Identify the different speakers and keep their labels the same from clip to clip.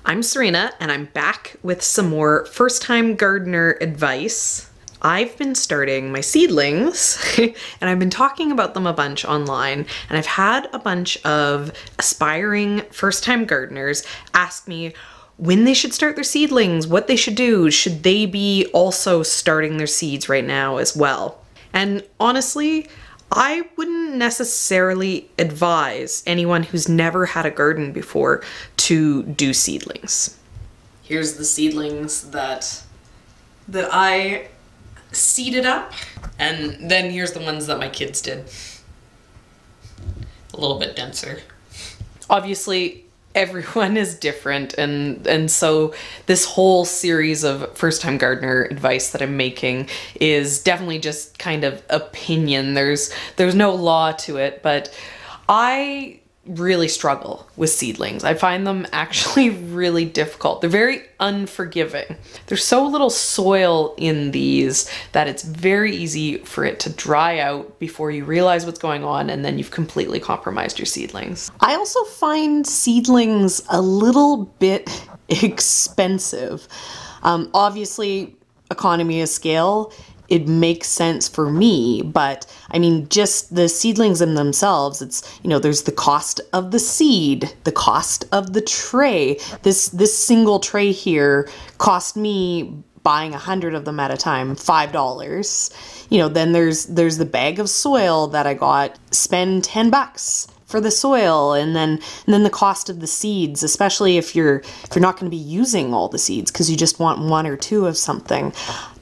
Speaker 1: I'm Serena, and I'm back with some more first-time gardener advice. I've been starting my seedlings and I've been talking about them a bunch online, and I've had a bunch of aspiring first-time gardeners ask me when they should start their seedlings, what they should do. Should they be also starting their seeds right now as well? And honestly, I wouldn't necessarily advise anyone who's never had a garden before to do seedlings. Here's the seedlings that I seeded up, and then here's the ones that my kids did. A little bit denser. Obviously, everyone is different, and so this whole series of first-time gardener advice that I'm making is definitely just kind of opinion. There's no law to it, but I really struggle with seedlings. I find them actually really difficult. They're very unforgiving. There's so little soil in these that it's very easy for it to dry out before you realize what's going on, and then you've completely compromised your seedlings. I also find seedlings a little bit expensive. Obviously, economy of scale, it makes sense for me, but I mean, just the seedlings in themselves, it's, you know, there's the cost of the seed, the cost of the tray. This single tray here cost me, buying 100 of them at a time, $5. You know, then there's the bag of soil that I got, spend $10 for the soil, and then the cost of the seeds, especially if you're not going to be using all the seeds because you just want one or two of something.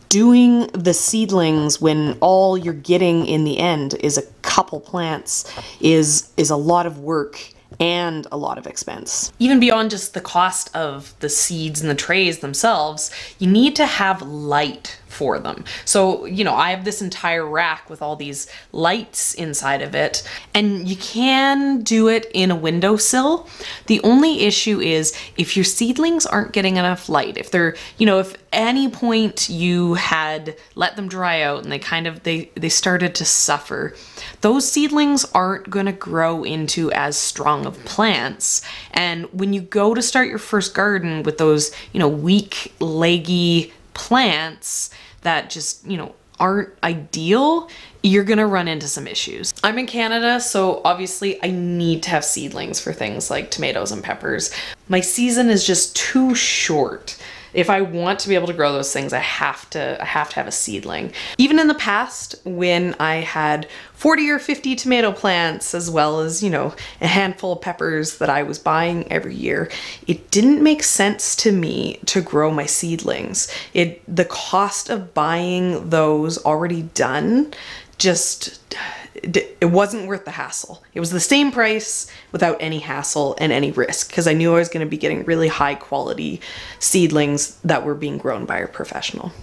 Speaker 1: Doing the seedlings when all you're getting in the end is a couple plants is a lot of work and a lot of expense. Even beyond just the cost of the seeds and the trays themselves, you need to have light for them. So, you know, I have this entire rack with all these lights inside of it, and you can do it in a windowsill. The only issue is if your seedlings aren't getting enough light, if they're, you know, if any point you had let them dry out and they started to suffer, those seedlings aren't going to grow into as strong of plants. And when you go to start your first garden with those, you know, weak, leggy plants that just, you know, aren't ideal, you're gonna run into some issues. I'm in Canada, so obviously I need to have seedlings for things like tomatoes and peppers. My season is just too short. If I want to be able to grow those things, I have to have a seedling. Even in the past, when I had 40 or 50 tomato plants, as well as, you know, a handful of peppers that I was buying every year, it didn't make sense to me to grow my seedlings. The cost of buying those already done it wasn't worth the hassle. It was the same price without any hassle and any risk, because I knew I was going to be getting really high quality seedlings that were being grown by a professional.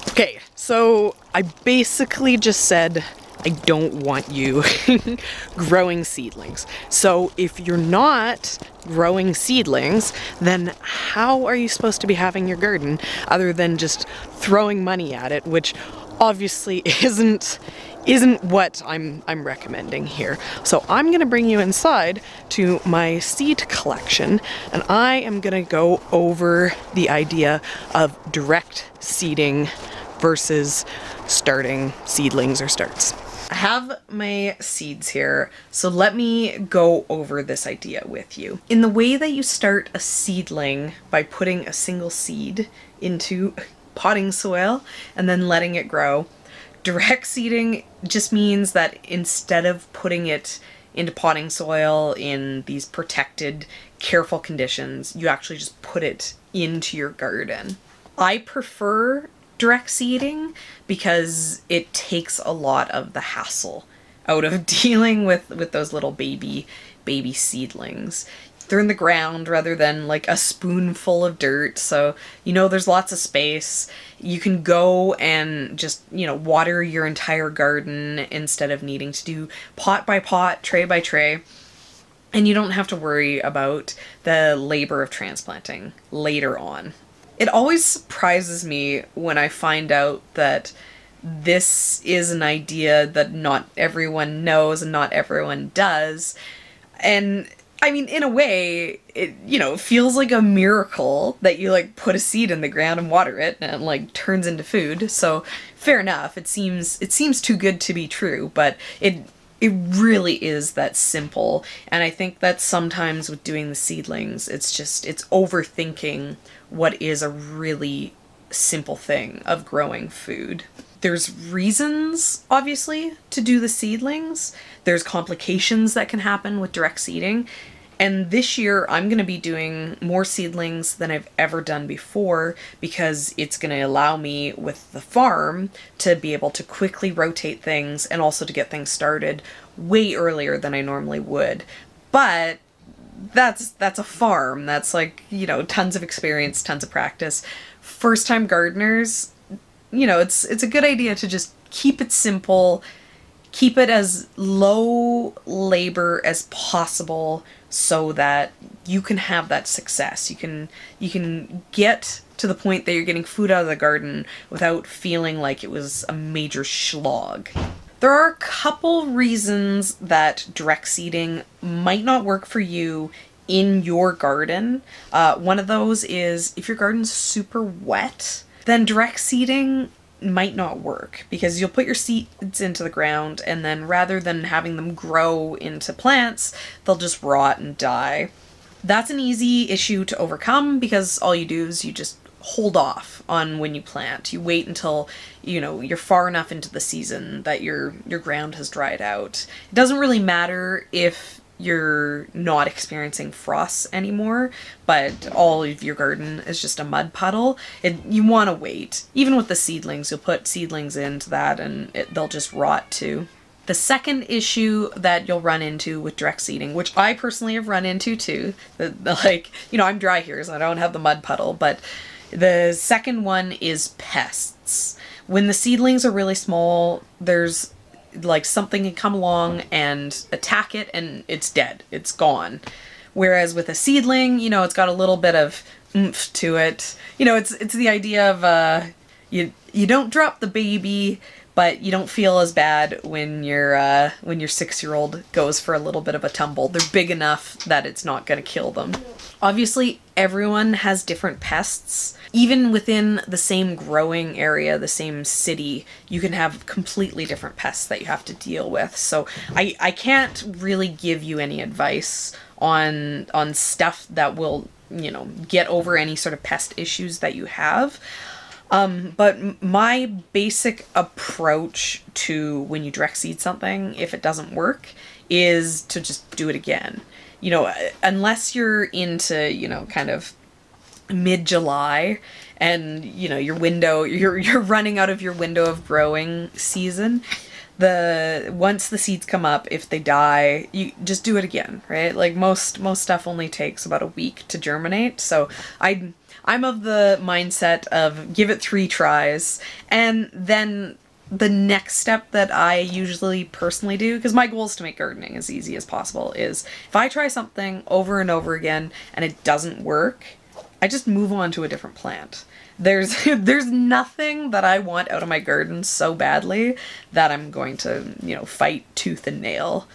Speaker 1: Okay, so I basically just said I don't want you growing seedlings. So if you're not growing seedlings, then how are you supposed to be having your garden other than just throwing money at it, which obviously isn't what I'm recommending here. So I'm gonna bring you inside to my seed collection, and I am gonna go over the idea of direct seeding versus starting seedlings or starts. I have my seeds here, so let me go over this idea with you. In the way that you start a seedling by putting a single seed into potting soil and then letting it grow, direct seeding just means that instead of putting it into potting soil in these protected, careful conditions, you actually just put it into your garden. I prefer direct seeding because it takes a lot of the hassle out of dealing with those little baby seedlings. They're in the ground rather than like a spoonful of dirt, so you know there's lots of space. You can go and just, you know, water your entire garden instead of needing to do pot by pot, tray by tray. And you don't have to worry about the labor of transplanting later on. It always surprises me when I find out that this is an idea that not everyone knows and not everyone does. And I mean, in a way, it, you know, feels like a miracle that you like put a seed in the ground and water it and it like turns into food. So fair enough. It seems too good to be true, but it really is that simple. And I think that sometimes with doing the seedlings, it's overthinking what is a really simple thing of growing food. There's reasons, obviously, to do the seedlings. There's complications that can happen with direct seeding. And this year, I'm going to be doing more seedlings than I've ever done before because it's going to allow me with the farm to be able to quickly rotate things and also to get things started way earlier than I normally would. But that's a farm. That's like, you know, tons of experience, tons of practice. First-time gardeners, you know, it's a good idea to just keep it simple, keep it as low labor as possible so that you can have that success. You can get to the point that you're getting food out of the garden without feeling like it was a major slog. There are a couple reasons that direct seeding might not work for you in your garden. One of those is if your garden's super wet, then direct seeding might not work because you'll put your seeds into the ground and then rather than having them grow into plants, they'll just rot and die. That's an easy issue to overcome because all you do is you just hold off on when you plant. You wait until, you know, you're far enough into the season that your ground has dried out. It doesn't really matter if you're not experiencing frosts anymore, but all of your garden is just a mud puddle. You want to wait. Even with the seedlings, you'll put seedlings into that and they'll just rot too. The second issue that you'll run into with direct seeding, which I personally have run into too, like, you know, I'm dry here, so I don't have the mud puddle, but the second one is pests. When the seedlings are really small, there's like something can come along and attack it and it's dead. It's gone. Whereas with a seedling, you know, it's got a little bit of oomph to it. You know, it's the idea of you don't drop the baby, but you don't feel as bad when your 6-year-old goes for a little bit of a tumble. They're big enough that it's not going to kill them. Obviously, everyone has different pests. Even within the same growing area, the same city, you can have completely different pests that you have to deal with. So I can't really give you any advice on stuff that will, you know, get over any sort of pest issues that you have. But my basic approach to when you direct seed something, if it doesn't work, is to just do it again. You know, unless you're into, you know, kind of mid-July and, you know, you're running out of your window of growing season, once the seeds come up, if they die, you just do it again, right? Like most stuff only takes about a week to germinate. So I'm of the mindset of give it 3 tries, and then the next step that I usually personally do, because my goal is to make gardening as easy as possible, is if I try something over and over again and it doesn't work, I just move on to a different plant. There's nothing that I want out of my garden so badly that I'm going to, you know, fight tooth and nail.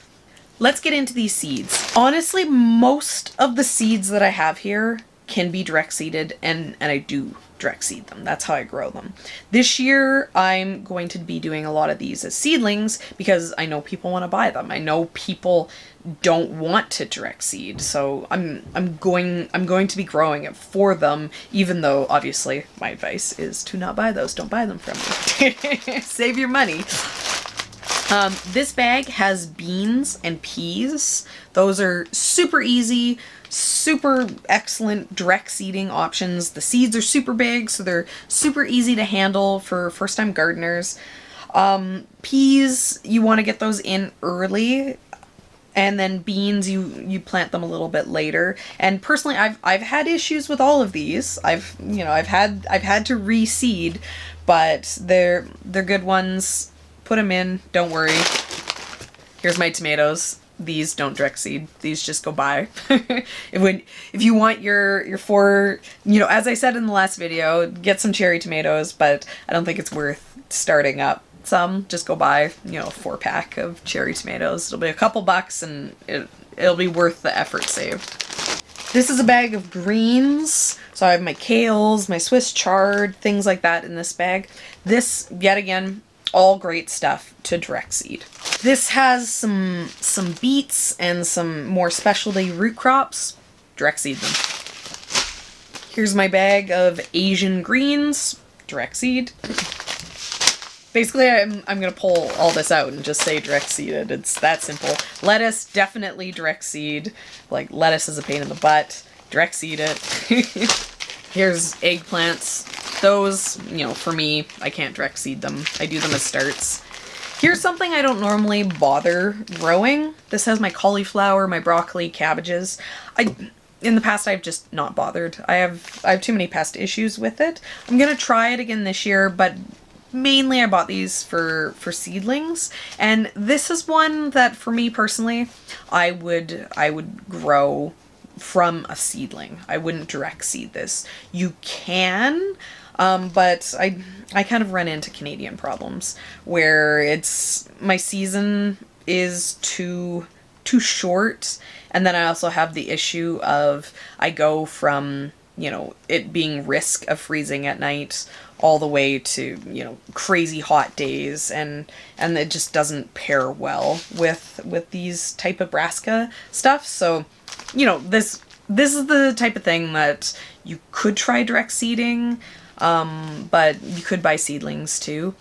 Speaker 1: Let's get into these seeds. Honestly, most of the seeds that I have here can be direct seeded, and I do direct seed them. That's how I grow them. This year, I'm going to be doing a lot of these as seedlings because I know people want to buy them. I know people don't want to direct seed, so I'm going to be growing it for them, even though obviously my advice is to not buy those. Don't buy them from me. Save your money. This bag has beans and peas. Those are super easy, super excellent direct seeding options. The seeds are super big, so they're super easy to handle for first-time gardeners. Peas, you want to get those in early, and then beans, you plant them a little bit later. And personally, I've had issues with all of these. I've had to reseed, but they're good ones. Put them in, don't worry. Here's my tomatoes. These don't direct seed. These just go by. If you want your 4, you know, as I said in the last video, get some cherry tomatoes, but I don't think it's worth starting up some. Just go buy, you know, a 4-pack of cherry tomatoes. It'll be a couple bucks and it'll be worth the effort saved. This is a bag of greens. So I have my kales, my Swiss chard, things like that in this bag. This, yet again, all great stuff to direct seed. This has some beets and some more specialty root crops. Direct seed them. Here's my bag of Asian greens. Direct seed. Basically, I'm going to pull all this out and just say direct seeded. It's that simple. Lettuce, definitely direct seed. Like, lettuce is a pain in the butt. Direct seed it. Here's eggplants. Those, you know, for me, I can't direct seed them. I do them as starts. Here's something I don't normally bother growing. This has my cauliflower, my broccoli, cabbages. In the past, I've just not bothered. I have too many pest issues with it. I'm going to try it again this year, but mainly I bought these for seedlings, and this is one that for me personally I would grow from a seedling. I wouldn't direct seed this. You can, but I kind of run into Canadian problems where my season is too short, and then I also have the issue of I go from, you know, it being risk of freezing at night all the way to, you know, crazy hot days, and it just doesn't pair well with these type of brassica stuff. So, you know, this is the type of thing that you could try direct seeding, but you could buy seedlings too.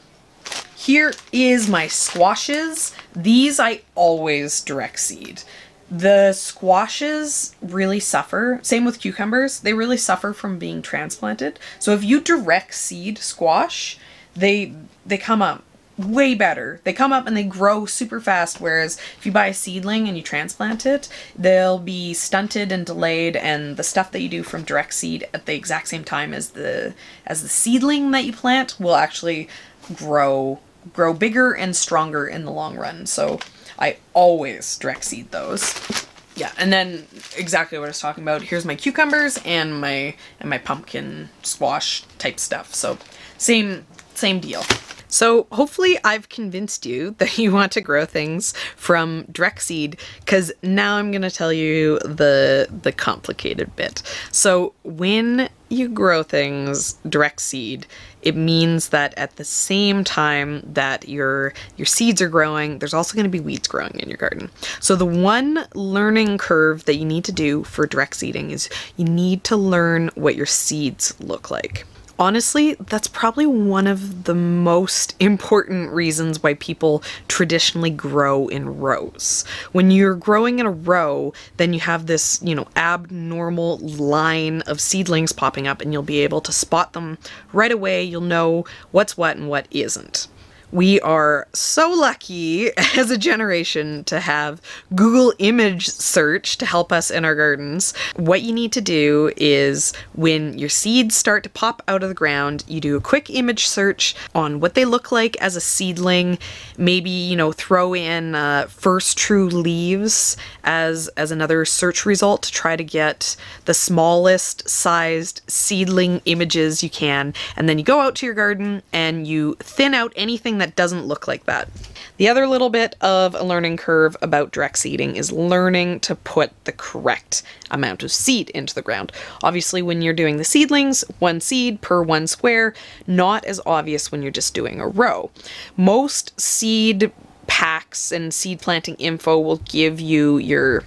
Speaker 1: Here is my squashes. These I always direct seed. The squashes really suffer, same with cucumbers, they really suffer from being transplanted. So if you direct seed squash, they come up way better. They come up and they grow super fast, whereas if you buy a seedling and you transplant it, they'll be stunted and delayed, and the stuff that you do from direct seed at the exact same time as the seedling that you plant will actually grow bigger and stronger in the long run. So I always direct seed those. Yeah, and then exactly what I was talking about. Here's my cucumbers and my pumpkin squash type stuff. So same deal. So hopefully I've convinced you that you want to grow things from direct seed, because now I'm going to tell you the complicated bit. So when you grow things direct seed, it means that at the same time that your seeds are growing, there's also going to be weeds growing in your garden. So the one learning curve that you need to do for direct seeding is you need to learn what your seeds look like. Honestly, that's probably one of the most important reasons why people traditionally grow in rows. When you're growing in a row, then you have this, you know, abnormal line of seedlings popping up, and you'll be able to spot them right away. You'll know what's what and what isn't. We are so lucky as a generation to have Google image search to help us in our gardens. What you need to do is when your seeds start to pop out of the ground, you do a quick image search on what they look like as a seedling. Maybe, you know, throw in first true leaves as another search result to try to get the smallest sized seedling images you can. And then you go out to your garden and you thin out anything that doesn't look like that. The other little bit of a learning curve about direct seeding is learning to put the correct amount of seed into the ground. Obviously, when you're doing the seedlings, one seed per one square, not as obvious when you're just doing a row. Most seed packs and seed planting info will give you your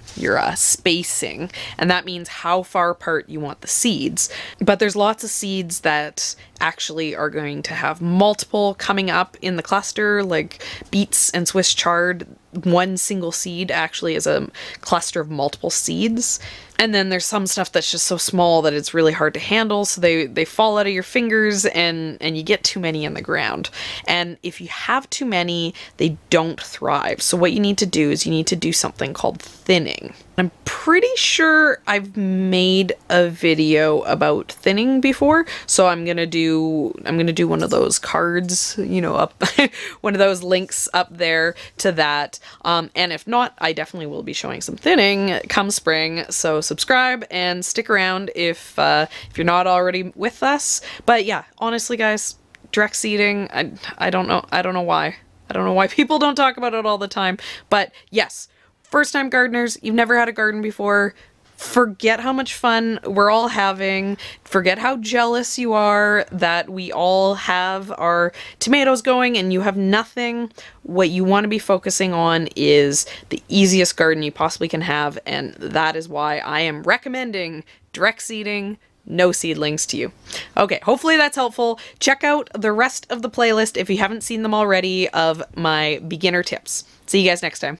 Speaker 1: spacing, and that means how far apart you want the seeds. But there's lots of seeds that actually are going to have multiple coming up in the cluster, like beets and Swiss chard. One single seed actually is a cluster of multiple seeds. And then there's some stuff that's just so small that it's really hard to handle, so they fall out of your fingers and you get too many in the ground. And if you have too many, they don't thrive. So what you need to do is you need to do something called thinning. I'm pretty sure I've made a video about thinning before, so I'm gonna do one of those cards, you know, up one of those links up there to that. And if not, I definitely will be showing some thinning come spring. So subscribe and stick around if you're not already with us. But yeah, honestly, guys, direct seeding, I don't know why. I don't know why people don't talk about it all the time. But yes, first-time gardeners, you've never had a garden before, forget how much fun we're all having. Forget how jealous you are that we all have our tomatoes going and you have nothing. What you want to be focusing on is the easiest garden you possibly can have, and that is why I am recommending direct seeding, no seedlings to you. Okay, hopefully that's helpful. Check out the rest of the playlist if you haven't seen them already of my beginner tips. See you guys next time.